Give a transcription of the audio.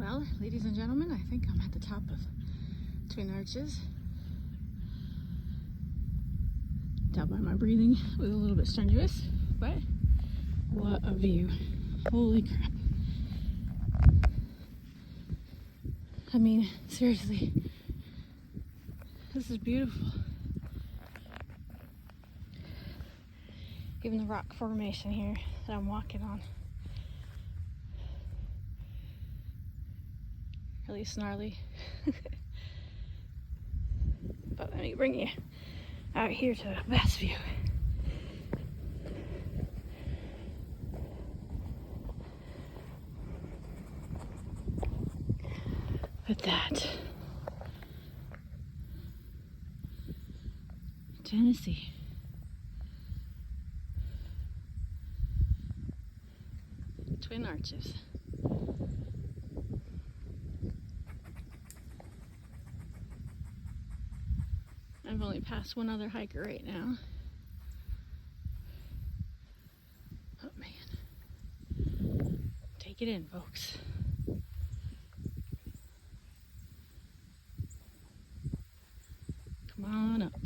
Well, ladies and gentlemen, I think I'm at the top of Twin Arches. Tell by my breathing, it was a little bit strenuous, but what a view. Holy crap. I mean, seriously, this is beautiful. Even the rock formation here that I'm walking on. Really snarly. But let me bring you out here to the best view. Look at that. Tennessee. Twin Arches. I've only passed one other hiker right now. Oh man. Take it in, folks. Come on up.